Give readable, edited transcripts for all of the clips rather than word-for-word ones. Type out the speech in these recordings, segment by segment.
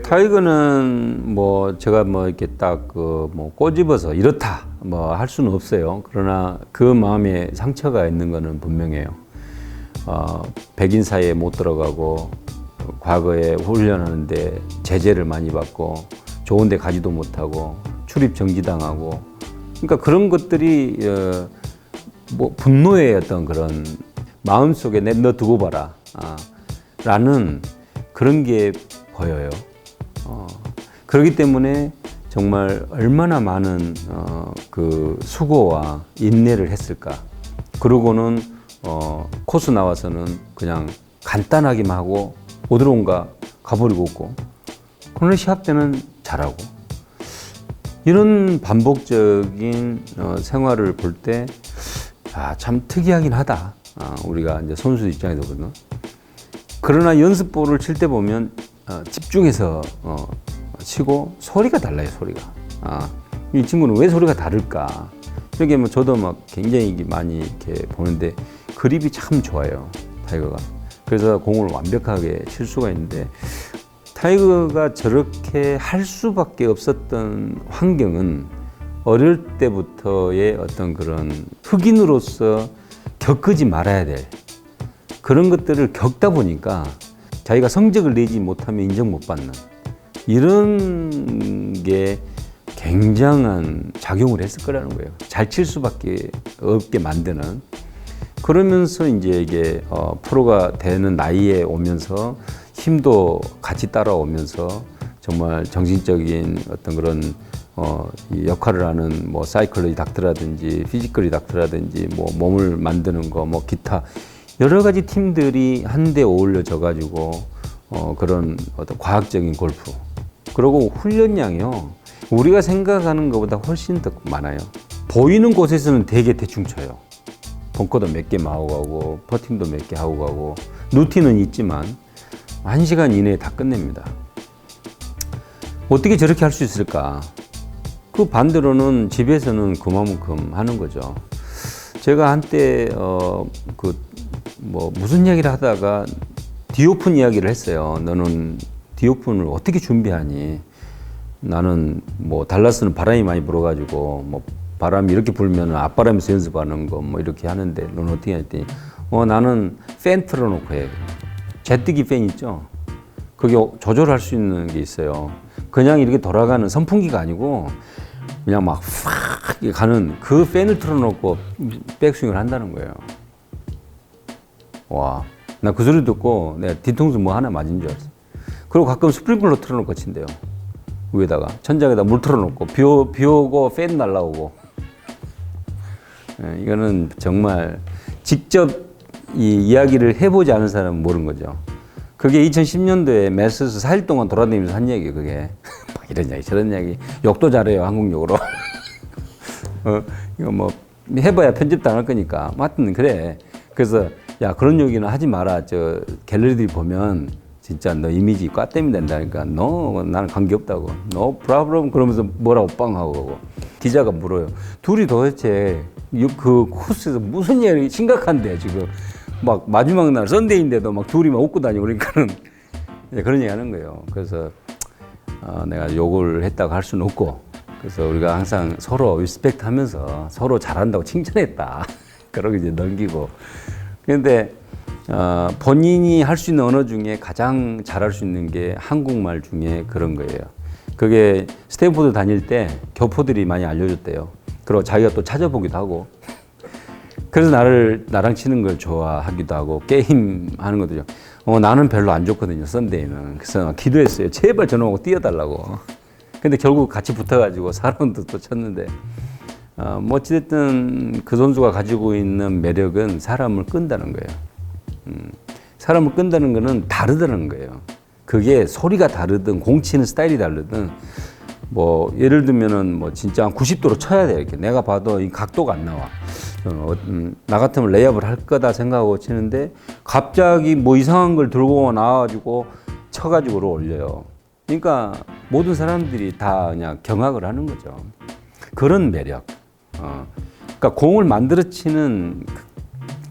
타이거는 뭐 제가 뭐 이렇게 딱 그 뭐 꼬집어서 이렇다 뭐 할 수는 없어요. 그러나 그 마음에 상처가 있는 거는 분명해요. 백인 사이에 못 들어가고 과거에 훈련하는데 제재를 많이 받고 좋은데 가지도 못하고 출입 정지당하고 그러니까 그런 것들이 뭐 분노의 어떤 그런 마음 속에 너 두고 봐라 라는 그런 게 보여요. 그렇기 때문에 정말 얼마나 많은 그 수고와 인내를 했을까. 그러고는 코스 나와서는 그냥 간단하게만 하고 어디론가 가버리고 없고, 그러나 시합 때는 잘하고. 이런 반복적인 생활을 볼 때 참 특이하긴 하다. 우리가 이제 선수 입장에서거든. 그러나 연습볼을 칠 때 보면 집중해서 치고 소리가 달라요, 소리가. 이 친구는 왜 소리가 다를까? 이렇게 뭐 저도 막 굉장히 많이 이렇게 보는데 그립이 참 좋아요, 타이거가. 그래서 공을 완벽하게 칠 수가 있는데, 타이거가 저렇게 할 수밖에 없었던 환경은 어릴 때부터의 어떤 그런 흑인으로서 겪지 말아야 될 그런 것들을 겪다 보니까 자기가 성적을 내지 못하면 인정 못 받는 이런 게 굉장한 작용을 했을 거라는 거예요. 잘 칠 수밖에 없게 만드는. 그러면서 이제 이게 프로가 되는 나이에 오면서 힘도 같이 따라오면서 정말 정신적인 어떤 그런 이 역할을 하는 뭐 사이클러지 닥터라든지 피지컬이 닥터라든지 뭐 몸을 만드는 거 뭐 기타 여러 가지 팀들이 한데 어울려져 가지고 그런 어떤 과학적인 골프, 그리고 훈련량이요, 우리가 생각하는 것보다 훨씬 더 많아요. 보이는 곳에서는 되게 대충 쳐요. 벙커도 몇 개 마고 가고 퍼팅도 몇 개 하고 가고 루틴은 있지만 1시간 이내에 다 끝냅니다. 어떻게 저렇게 할 수 있을까? 그 반대로는 집에서는 그만큼 하는 거죠. 제가 한때 뭐 무슨 이야기를 하다가 디오픈 이야기를 했어요. 너는 디오픈을 어떻게 준비하니? 나는 뭐 달라스는 바람이 많이 불어가지고 뭐 바람이 이렇게 불면 앞바람에서 연습하는 거 뭐 이렇게 하는데 너는 어떻게 했더니 나는 팬 틀어놓고 해. 제뜨기 팬 있죠? 그게 조절할 수 있는 게 있어요. 그냥 이렇게 돌아가는 선풍기가 아니고 그냥 막 팍 가는 그 팬을 틀어놓고 백스윙을 한다는 거예요. 와, 나 그 소리 듣고 내가 뒤통수 뭐 하나 맞은 줄 알았어. 그리고 가끔 스프링클러 틀어놓고 친대요. 위에다가 천장에다 물 틀어놓고 비 오고 팬 날라오고. 이거는 정말 직접 이 이야기를 해보지 않은 사람은 모르는 거죠. 그게 2010년도에 메스에서 4일 동안 돌아다니면서 한 얘기예요, 그게. 이런 이야기, 저런 이야기. 욕도 잘해요, 한국욕으로. 이거 뭐, 해봐야 편집도 안 할 거니까. 하여튼, 그래. 그래서, 야, 그런 얘기는 하지 마라. 저, 갤러리들이 보면, 진짜 너 이미지 꽈땜이 된다니까. 나는 관계없다고. No problem. 그러면서 뭐라고 빵 하고. 기자가 물어요. 둘이 도대체 그 코스에서 무슨 일이 심각한데, 지금. 막 마지막 날 썬데이인데도 막 둘이 막 웃고 다니고 그러니까는 그런 얘기 하는 거예요. 그래서 내가 욕을 했다고 할 수는 없고, 그래서 우리가 항상 서로 리스펙트 하면서 서로 잘한다고 칭찬했다. 그러고 이제 넘기고. 그런데 본인이 할 수 있는 언어 중에 가장 잘할 수 있는 게 한국말 중에 그런 거예요. 그게 스탠포드 다닐 때 교포들이 많이 알려줬대요. 그리고 자기가 또 찾아보기도 하고. 그래서 나랑 치는 걸 좋아하기도 하고, 게임 하는 것도 나는 별로 안 좋거든요, 썬데이는. 그래서 기도했어요. 제발 저놈하고 뛰어달라고. 근데 결국 같이 붙어가지고 4라운드 또 쳤는데, 뭐 어찌됐든 그 선수가 가지고 있는 매력은 사람을 끈다는 거예요. 사람을 끈다는 거는 다르다는 거예요. 그게 소리가 다르든 공 치는 스타일이 다르든, 뭐 예를 들면은 뭐 진짜 한 90도로 쳐야 돼. 이렇게 내가 봐도 이 각도가 안 나와. 나 같으면 레이업을 할 거다 생각하고 치는데 갑자기 뭐 이상한 걸 들고 나와가지고 쳐가지고 올려요. 그러니까 모든 사람들이 다 그냥 경악을 하는 거죠. 그런 매력. 그러니까 공을 만들어 치는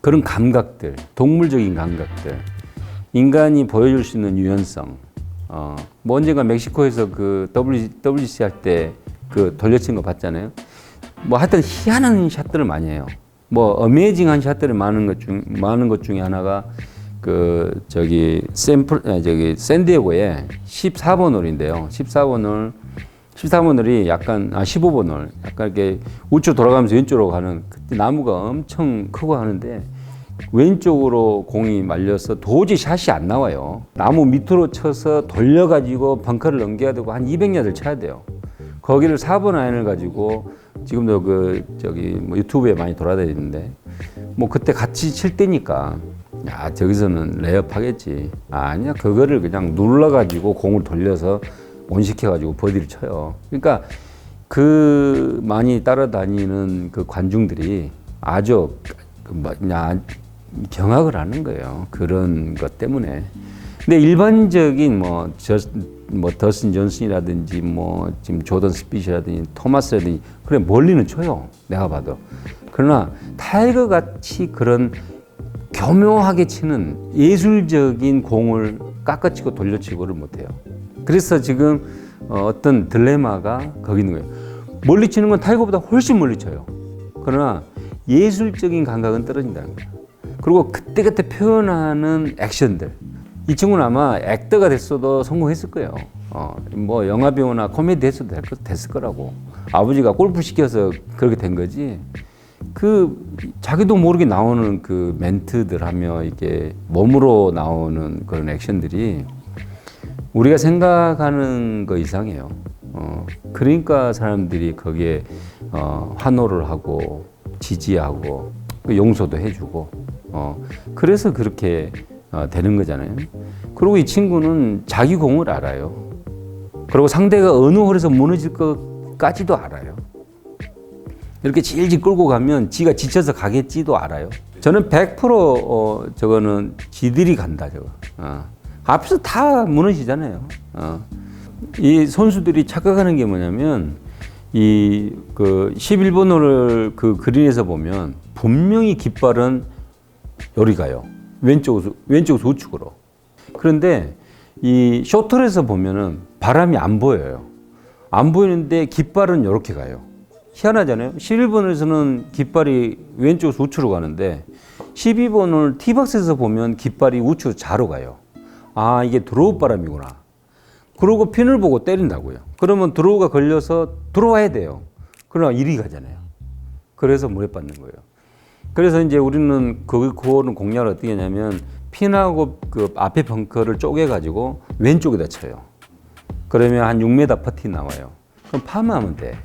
그런 감각들, 동물적인 감각들, 인간이 보여줄 수 있는 유연성, 뭐 언젠가 멕시코에서 그 WC 할 때 그 돌려친 거 봤잖아요. 뭐 하여튼 희한한 샷들을 많이 해요. 뭐 어메이징한 샷들을 많은 것 중에 하나가 그 저기 샌디에고에 14번 홀인데요. 14번 홀이 약간 15번 홀 약간 이렇게 우측 돌아가면서 왼쪽으로 가는 그때 나무가 엄청 크고 하는데 왼쪽으로 공이 말려서 도저히 샷이 안 나와요. 나무 밑으로 쳐서 돌려가지고 벙커를 넘겨야 되고 한 200야드를 쳐야 돼요. 거기를 4번 아이언을 가지고 지금도 그 저기 뭐 유튜브에 많이 돌아다니는데 뭐 그때 같이 칠 때니까 야 저기서는 레이업 하겠지. 아니야 그거를 그냥 눌러가지고 공을 돌려서 온시켜가지고 버디를 쳐요. 그러니까 그 많이 따라다니는 그 관중들이 아주 그냥 경악을 하는 거예요. 그런 것 때문에. 근데 일반적인 뭐 더스틴 존슨이라든지 뭐 지금 조던 스피시라든지 토마스라든지 그래 멀리는 쳐요. 내가 봐도. 그러나 타이거 같이 그런 교묘하게 치는 예술적인 공을 깎아치고 돌려치고를 못해요. 그래서 지금 어떤 딜레마가 거기 있는 거예요. 멀리 치는 건 타이거보다 훨씬 멀리 쳐요. 그러나 예술적인 감각은 떨어진다는 거예요. 그리고 그때그때 표현하는 액션들. 이 친구는 아마 액터가 됐어도 성공했을 거예요. 뭐 영화배우나 코미디 했어도 됐을 거라고. 아버지가 골프 시켜서 그렇게 된 거지. 그 자기도 모르게 나오는 그 멘트들 하며 이게 몸으로 나오는 그런 액션들이 우리가 생각하는 거 이상해요. 그러니까 사람들이 거기에 환호를 하고 지지하고 용서도 해주고 그래서 그렇게 되는 거잖아요. 그리고 이 친구는 자기 공을 알아요. 그리고 상대가 어느 홀에서 무너질 것까지도 알아요. 이렇게 질질 끌고 가면 지가 지쳐서 가겠지도 알아요. 저는 100% 저거는 지들이 간다 저거. 앞에서 다 무너지잖아요. 이 선수들이 착각하는 게 뭐냐면 이 그 11번 홀을 그 그린에서 보면 분명히 깃발은 요리 가요. 왼쪽에서 우측으로. 그런데 이 쇼트홀에서 보면은 바람이 안 보여요. 안 보이는데 깃발은 이렇게 가요. 희한하잖아요. 11번에서는 깃발이 왼쪽에서 우측으로 가는데 12번을 티박스에서 보면 깃발이 우측으로 좌로 가요. 아, 이게 드로우 바람이구나. 그러고 핀을 보고 때린다고요. 그러면 드로우가 걸려서 들어와야 돼요. 그러나 이리 가잖아요. 그래서 물에 받는 거예요. 그래서 이제 우리는 그거는 공략을 어떻게 하냐면 핀하고 그 앞에 벙커를 쪼개가지고 왼쪽에다 쳐요. 그러면 한 6m 퍼티 나와요. 그럼 파만 하면 돼.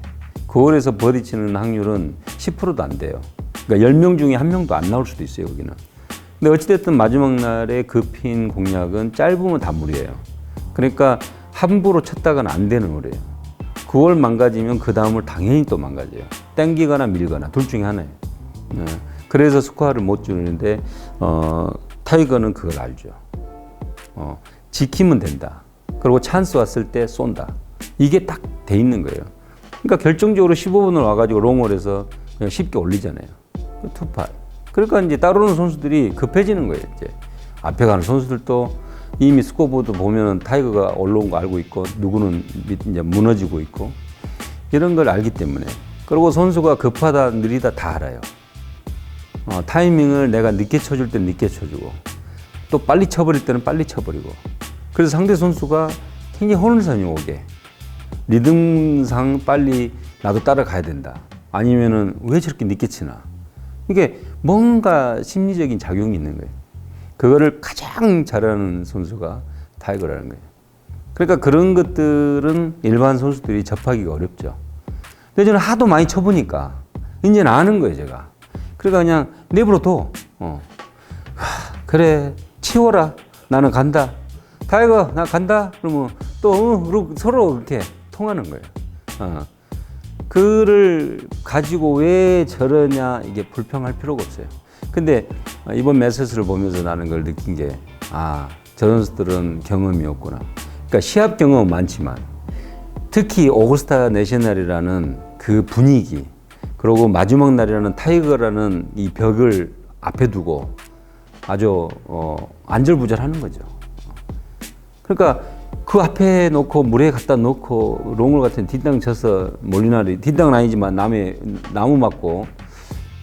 그 홀에서 버디 치는 확률은 10%도 안 돼요. 그러니까 10명 중에 1명도 안 나올 수도 있어요, 거기는. 근데 어찌됐든 마지막 날에 그 핀 공략은 짧으면 다 무리예요. 그러니까 함부로 쳤다가는 안 되는 홀이에요. 그걸 망가지면 그 다음을 당연히 또 망가져요. 땡기거나 밀거나 둘 중에 하나예요. 그래서 스코어를 못 주는데 타이거는 그걸 알죠. 지키면 된다. 그리고 찬스 왔을 때 쏜다. 이게 딱 돼 있는 거예요. 그러니까 결정적으로 15번을 와가지고 롱홀에서 그냥 쉽게 올리잖아요. 투팟. 그러니까 이제 따라오는 선수들이 급해지는 거예요. 이제 앞에 가는 선수들도 이미 스코어보드 보면은 타이거가 올라온 거 알고 있고 누구는 이제 무너지고 있고 이런 걸 알기 때문에. 그리고 선수가 급하다 느리다 다 알아요. 타이밍을 내가 늦게 쳐줄 때는 늦게 쳐주고 또 빨리 쳐버릴 때는 빨리 쳐버리고. 그래서 상대 선수가 굉장히 혼선이 오게 리듬상 빨리 나도 따라가야 된다. 아니면은 왜 저렇게 늦게 치나. 이게 뭔가 심리적인 작용이 있는 거예요. 그거를 가장 잘하는 선수가 타이거라는 거예요. 그러니까 그런 것들은 일반 선수들이 접하기가 어렵죠. 근데 저는 하도 많이 쳐보니까 이제는 아는 거예요, 제가. 그러니까 그냥 내버려둬. 그래, 치워라. 나는 간다. 타이거, 나 간다. 그러면 또 서로 그렇게 통하는 거예요. 그를 가지고 왜 저러냐 이게 불평할 필요가 없어요. 근데 이번 매스를 보면서 나는 걸 느낀 게 저 선수들은 경험이 없구나. 그러니까 시합 경험은 많지만 특히 오거스타 내셔널이라는 그 분위기 그리고 마지막 날이라는 타이거라는 이 벽을 앞에 두고 아주 안절부절하는 거죠. 그러니까 그 앞에 놓고 물에 갖다 놓고 롱을 같은 뒷땅 쳐서 몰리나리 뒷땅은 아니지만 남의 나무 맞고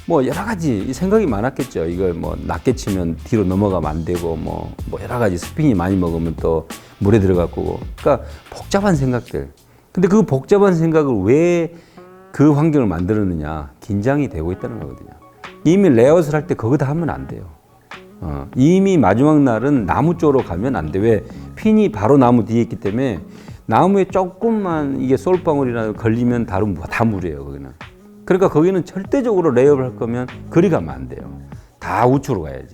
뭐 여러 가지 생각이 많았겠죠. 이걸 뭐 낮게 치면 뒤로 넘어가면 안 되고 뭐 여러 가지 스핀이 많이 먹으면 또 물에 들어갔고 그러니까 복잡한 생각들. 근데 그 복잡한 생각을 왜 그 환경을 만들었느냐 긴장이 되고 있다는 거거든요. 이미 레이아웃을 할 때 그거 다 하면 안 돼요. 이미 마지막 날은 나무 쪽으로 가면 안 돼. 왜? 핀이 바로 나무 뒤에 있기 때문에 나무에 조금만 이게 솔방울이나 걸리면 다 물이에요, 거기는. 그러니까 거기는 절대적으로 레이업을 할 거면 그리 가면 안 돼요. 다 우측으로 가야지.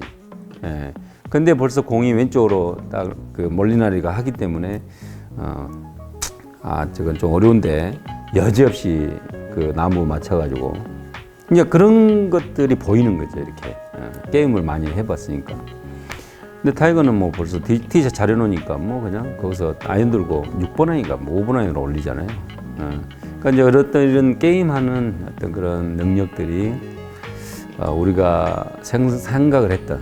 예. 근데 벌써 공이 왼쪽으로 딱 그 몰리나리가 하기 때문에, 저건 좀 어려운데 여지없이 그 나무 맞춰가지고. 이제 그런 것들이 보이는 거죠, 이렇게. 게임을 많이 해봤으니까. 근데 타이거는 뭐 벌써 티샷 잘 해놓으니까 뭐 그냥 거기서 아이언 들고 6번 아이가 뭐 5번 아이언으로 올리잖아요. 그러니까 이제 어떤 이런 게임하는 어떤 그런 능력들이 우리가 생각을 했던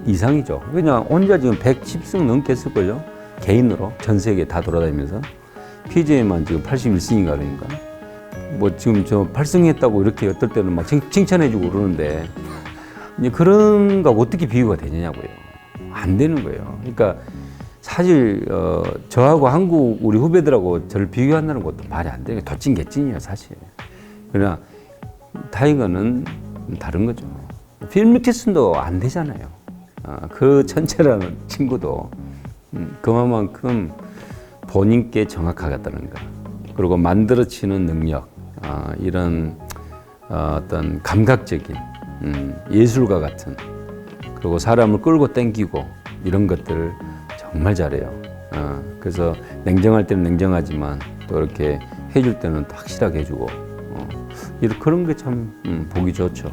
이상이죠. 그냥 혼자 지금 110승 넘게 했을걸요. 개인으로 전 세계 다 돌아다니면서. PGA만 지금 81승인가 그러니까. 뭐 지금 저 8승 했다고 이렇게 어떨 때는 막 칭찬해주고 그러는데 이제 그런 거 어떻게 비교가 되느냐고요. 안 되는 거예요. 그러니까 사실 저하고 한국 우리 후배들하고 저를 비교한다는 것도 말이 안 돼요. 도찐개찐이에요, 사실. 그러나 타이거는 다른 거죠. 필 미켈슨도 안 되잖아요. 그 천재라는 친구도 그만큼 본인께 정확하겠다는 거. 그리고 만들어치는 능력, 이런 어떤 감각적인 예술가 같은, 그리고 사람을 끌고 땡기고 이런 것들을 정말 잘해요. 그래서 냉정할 때는 냉정하지만 또 이렇게 해줄 때는 또 확실하게 해주고, 이런 그런 게 참 보기 좋죠.